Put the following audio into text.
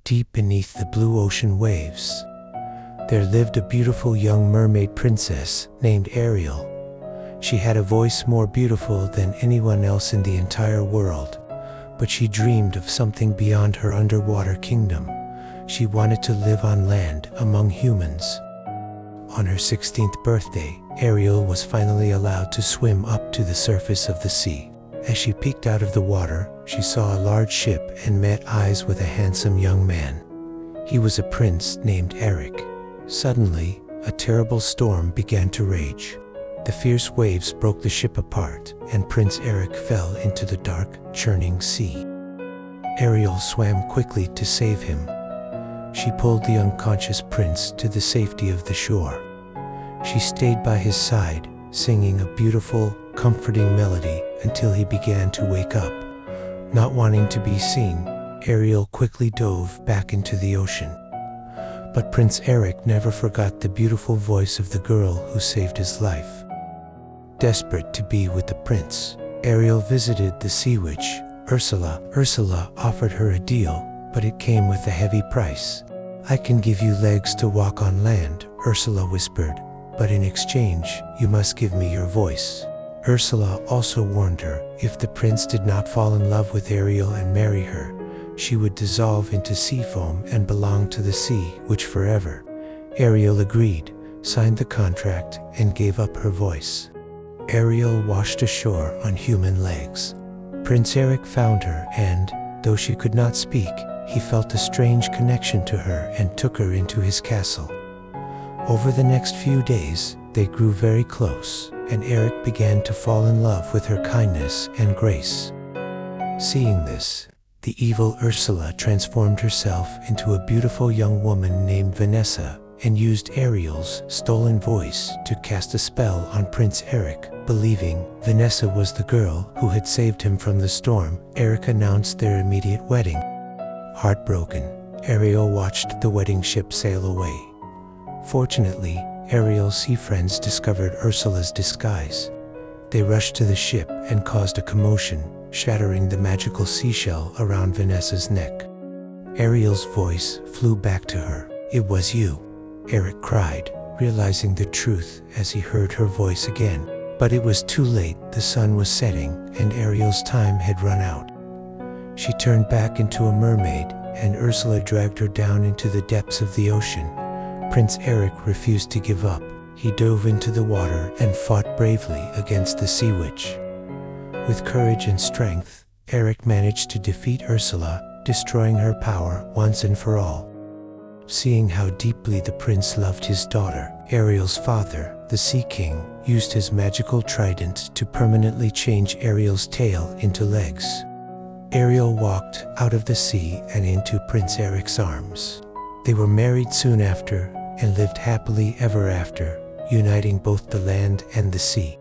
deep beneath the blue ocean waves, there lived a beautiful young mermaid princess named Ariel. She had a voice more beautiful than anyone else in the entire world, but she dreamed of something beyond her underwater kingdom. She wanted to live on land among humans. On her 16th birthday, Ariel was finally allowed to swim up to the surface of the sea. As she peeked out of the water, she saw a large ship and met eyes with a handsome young man. He was a prince named Eric. Suddenly, a terrible storm began to rage. The fierce waves broke the ship apart, and Prince Eric fell into the dark, churning sea. Ariel swam quickly to save him. She pulled the unconscious prince to the safety of the shore. She stayed by his side, singing a beautiful, comforting melody until he began to wake up. Not wanting to be seen, Ariel quickly dove back into the ocean. But Prince Eric never forgot the beautiful voice of the girl who saved his life. Desperate to be with the prince, Ariel visited the sea witch, Ursula. Ursula offered her a deal, but it came with a heavy price. "I can give you legs to walk on land," Ursula whispered, "but in exchange, you must give me your voice." Ursula also warned her, if the prince did not fall in love with Ariel and marry her, she would dissolve into sea foam and belong to the sea witch forever. Ariel agreed, signed the contract, and gave up her voice. Ariel washed ashore on human legs. Prince Eric found her and, though she could not speak, he felt a strange connection to her and took her into his castle. Over the next few days, they grew very close, and Eric began to fall in love with her kindness and grace. Seeing this, the evil Ursula transformed herself into a beautiful young woman named Vanessa and used Ariel's stolen voice to cast a spell on Prince Eric. Believing Vanessa was the girl who had saved him from the storm, Eric announced their immediate wedding. Heartbroken, Ariel watched the wedding ship sail away. Fortunately, Ariel's sea friends discovered Ursula's disguise. They rushed to the ship and caused a commotion, shattering the magical seashell around Vanessa's neck. Ariel's voice flew back to her. "It was you," Eric cried, realizing the truth as he heard her voice again. But it was too late. The sun was setting, and Ariel's time had run out. She turned back into a mermaid, and Ursula dragged her down into the depths of the ocean. Prince Eric refused to give up. He dove into the water and fought bravely against the sea witch. With courage and strength, Eric managed to defeat Ursula, destroying her power once and for all. Seeing how deeply the prince loved his daughter, Ariel's father, the Sea King, used his magical trident to permanently change Ariel's tail into legs. Ariel walked out of the sea and into Prince Eric's arms. They were married soon after and lived happily ever after, uniting both the land and the sea.